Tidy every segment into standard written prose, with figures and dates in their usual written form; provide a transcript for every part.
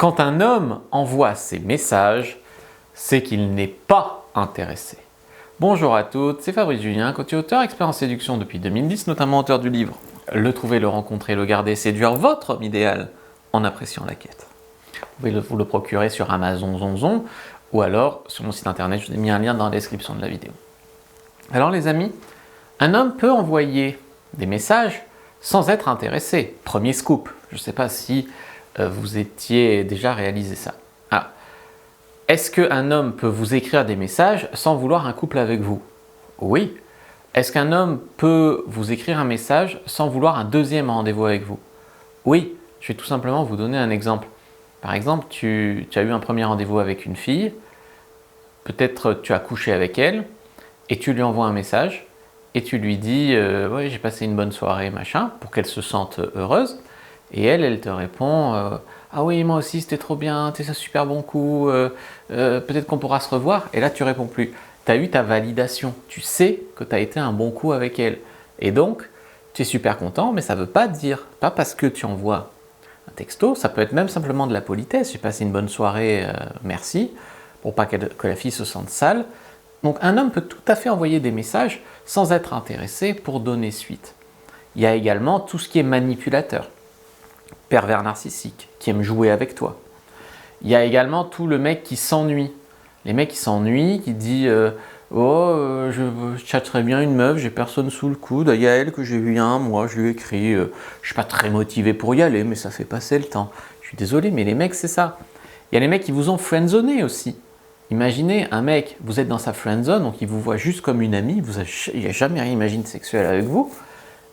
Quand un homme envoie ses messages, c'est qu'il n'est pas intéressé. Bonjour à toutes, c'est Fabrice Julien, coach et auteur, expert en séduction depuis 2010, notamment auteur du livre Le trouver, le rencontrer, le garder, séduire votre homme idéal en appréciant la quête. Vous pouvez vous le procurer sur Amazon Zonzon ou alors sur mon site internet, je vous ai mis un lien dans la description de la vidéo. Alors les amis, un homme peut envoyer des messages sans être intéressé. Premier scoop, je ne sais pas si vous étiez déjà réalisé ça. Ah. Est-ce qu'un homme peut vous écrire des messages sans vouloir un couple avec vous? Oui. Est-ce qu'un homme peut vous écrire un message sans vouloir un deuxième rendez-vous avec vous? Oui. Je vais tout simplement vous donner un exemple. Par exemple, tu as eu un premier rendez-vous avec une fille, peut-être tu as couché avec elle, et tu lui envoies un message, et tu lui dis ouais, j'ai passé une bonne soirée, machin, pour qu'elle se sente heureuse. Et elle te répond ah oui, moi aussi c'était trop bien, t'es un super bon coup, peut-être qu'on pourra se revoir. Et là tu réponds plus. Tu as eu ta validation, tu sais que tu as été un bon coup avec elle. Et donc tu es super content, mais ça ne veut pas dire, pas parce que tu envoies un texto, ça peut être même simplement de la politesse. J'ai passé une bonne soirée, merci, pour pas que la fille se sente sale. Donc un homme peut tout à fait envoyer des messages sans être intéressé pour donner suite. Il y a également tout ce qui est manipulateur, pervers narcissique, qui aime jouer avec toi. Il y a également tout le mec qui s'ennuie. Les mecs qui s'ennuient, qui disent je chatterais bien une meuf, j'ai personne sous le coude, il y a elle que j'ai vu il y a un mois, je lui ai écrit, je suis pas très motivé pour y aller, mais ça fait passer le temps. Je suis désolé, mais les mecs c'est ça. Il y a les mecs qui vous ont friendzoné aussi. Imaginez un mec, vous êtes dans sa friendzone, donc il vous voit juste comme une amie, il n'a jamais rien imaginé de sexuel avec vous,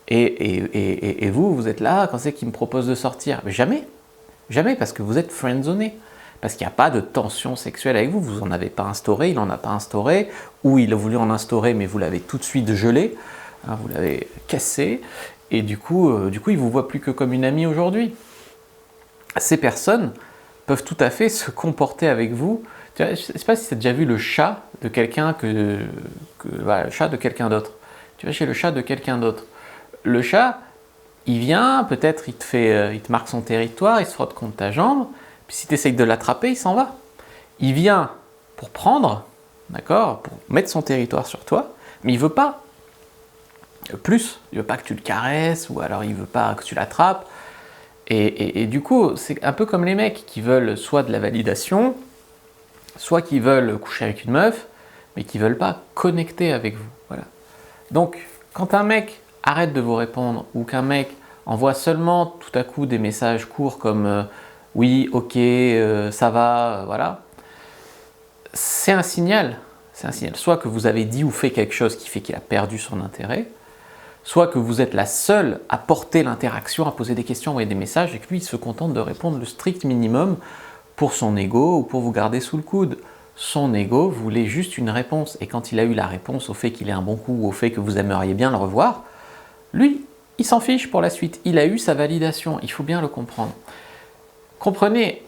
et vous êtes là, quand c'est qu'il me propose de sortir? Mais jamais, jamais, parce que vous êtes friendzoné, parce qu'il n'y a pas de tension sexuelle avec vous, vous n'en avez pas instauré, il n'en a pas instauré, ou il a voulu en instaurer, mais vous l'avez tout de suite gelé, hein, vous l'avez cassé, et du coup il ne vous voit plus que comme une amie aujourd'hui. Ces personnes peuvent tout à fait se comporter avec vous. Je ne sais pas si tu as déjà vu le chat de quelqu'un voilà, le chat de quelqu'un d'autre. Tu vas chez le chat de quelqu'un d'autre. Le chat, il vient, peut-être il te marque son territoire, il se frotte contre ta jambe, puis si tu essayes de l'attraper, il s'en va. Il vient pour prendre, d'accord, pour mettre son territoire sur toi, mais il ne veut pas plus. Il ne veut pas que tu le caresses, ou alors il ne veut pas que tu l'attrapes. Et du coup, c'est un peu comme les mecs qui veulent soit de la validation, soit qui veulent coucher avec une meuf, mais qui ne veulent pas connecter avec vous. Voilà. Donc, quand un mec arrête de vous répondre, ou qu'un mec envoie seulement tout à coup des messages courts comme oui, ok, ça va, voilà, c'est un signal. C'est un signal. Soit que vous avez dit ou fait quelque chose qui fait qu'il a perdu son intérêt, soit que vous êtes la seule à porter l'interaction, à poser des questions, à envoyer des messages, et que lui, il se contente de répondre le strict minimum pour son ego ou pour vous garder sous le coude. Son ego voulait juste une réponse, et quand il a eu la réponse au fait qu'il est un bon coup ou au fait que vous aimeriez bien le revoir, lui, il s'en fiche pour la suite. Il a eu sa validation, il faut bien le comprendre. Comprenez,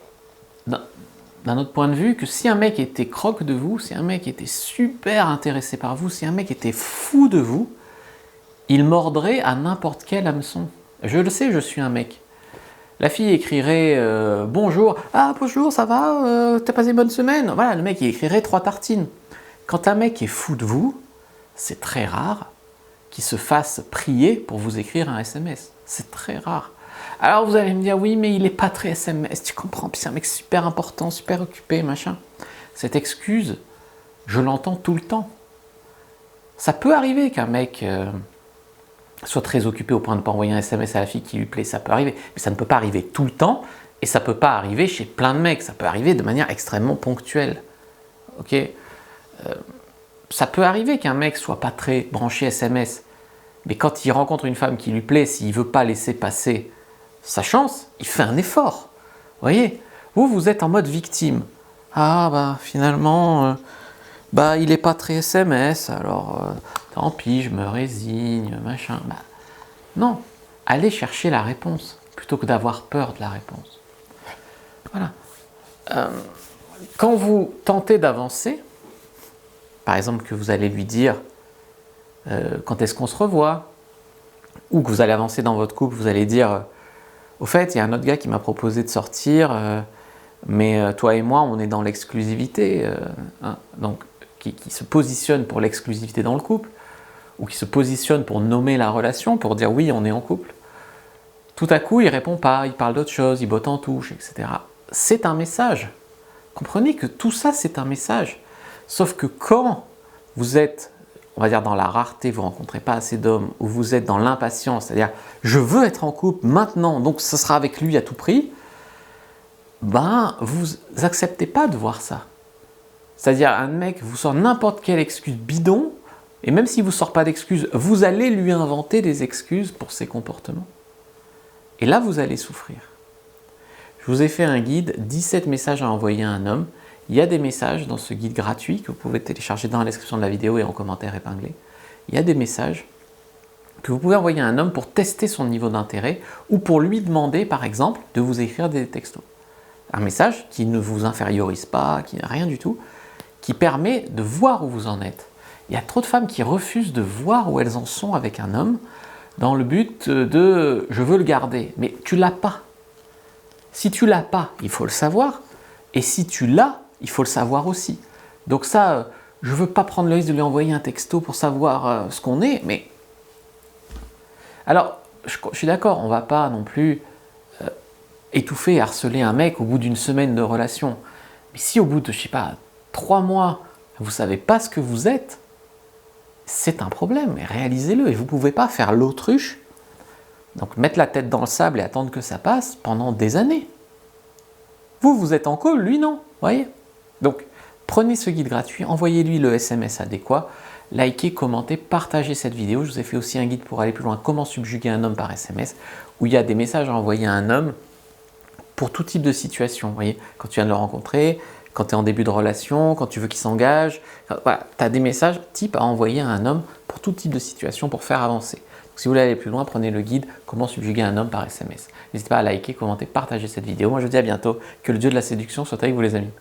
d'un autre point de vue, que si un mec était croque de vous, si un mec était super intéressé par vous, si un mec était fou de vous, il mordrait à n'importe quel hameçon. Je le sais, je suis un mec. La fille écrirait bonjour, ah bonjour, ça va, t'as passé une bonne semaine? Voilà, le mec il écrirait 3 tartines. Quand un mec est fou de vous, c'est très rare qu'il se fasse prier pour vous écrire un SMS. C'est très rare. Alors vous allez me dire oui, mais il n'est pas très SMS, tu comprends, puis c'est un mec super important, super occupé, machin. Cette excuse, je l'entends tout le temps. Ça peut arriver qu'un mec soit très occupé au point de ne pas envoyer un SMS à la fille qui lui plaît, ça peut arriver, mais ça ne peut pas arriver tout le temps, et ça ne peut pas arriver chez plein de mecs, ça peut arriver de manière extrêmement ponctuelle. Ok, ça peut arriver qu'un mec soit pas très branché SMS, mais quand il rencontre une femme qui lui plaît, s'il ne veut pas laisser passer sa chance, il fait un effort. Vous voyez, vous êtes en mode victime. Ah bah finalement, il n'est pas très SMS, alors tant pis, je me résigne, machin. Bah, non, allez chercher la réponse, plutôt que d'avoir peur de la réponse. Voilà. Quand vous tentez d'avancer, par exemple que vous allez lui dire quand est-ce qu'on se revoit, ou que vous allez avancer dans votre couple, vous allez dire au fait, il y a un autre gars qui m'a proposé de sortir, Mais toi et moi, on est dans l'exclusivité, hein, donc qui se positionne pour l'exclusivité dans le couple, ou qui se positionne pour nommer la relation, pour dire oui, on est en couple. Tout à coup, il répond pas, il parle d'autre chose, il botte en touche, etc. C'est un message. Comprenez que tout ça, c'est un message. Sauf que quand vous êtes, on va dire dans la rareté, vous ne rencontrez pas assez d'hommes, ou vous êtes dans l'impatience, c'est-à-dire je veux être en couple maintenant, donc ce sera avec lui à tout prix, ben vous n'acceptez pas de voir ça. C'est-à-dire un mec vous sort n'importe quelle excuse bidon, et même s'il ne vous sort pas d'excuses, vous allez lui inventer des excuses pour ses comportements. Et là, vous allez souffrir. Je vous ai fait un guide, 17 messages à envoyer à un homme. Il y a des messages dans ce guide gratuit que vous pouvez télécharger dans la description de la vidéo et en commentaire épinglé. Il y a des messages que vous pouvez envoyer à un homme pour tester son niveau d'intérêt ou pour lui demander, par exemple, de vous écrire des textos. Un message qui ne vous infériorise pas, qui n'a rien du tout, qui permet de voir où vous en êtes. Il y a trop de femmes qui refusent de voir où elles en sont avec un homme dans le but de « je veux le garder ». Mais tu ne l'as pas. Si tu ne l'as pas, il faut le savoir. Et si tu l'as, il faut le savoir aussi. Donc ça, je ne veux pas prendre le risque de lui envoyer un texto pour savoir ce qu'on est, mais... Alors, je suis d'accord, on ne va pas non plus étouffer et harceler un mec au bout d'une semaine de relation. Mais si au bout de, je ne sais pas, 3 mois, vous ne savez pas ce que vous êtes, c'est un problème, et réalisez-le. Et vous ne pouvez pas faire l'autruche, donc mettre la tête dans le sable et attendre que ça passe pendant des années. Vous êtes en couple, lui non, voyez. Donc, prenez ce guide gratuit, envoyez-lui le SMS adéquat, likez, commentez, partagez cette vidéo. Je vous ai fait aussi un guide pour aller plus loin, comment subjuguer un homme par SMS, où il y a des messages à envoyer à un homme pour tout type de situation. Vous voyez, quand tu viens de le rencontrer, quand tu es en début de relation, quand tu veux qu'il s'engage, voilà, tu as des messages types à envoyer à un homme pour tout type de situation pour faire avancer. Donc, si vous voulez aller plus loin, prenez le guide Comment subjuguer un homme par SMS. N'hésitez pas à liker, commenter, partager cette vidéo. Moi je vous dis à bientôt, que le dieu de la séduction soit avec vous les amis.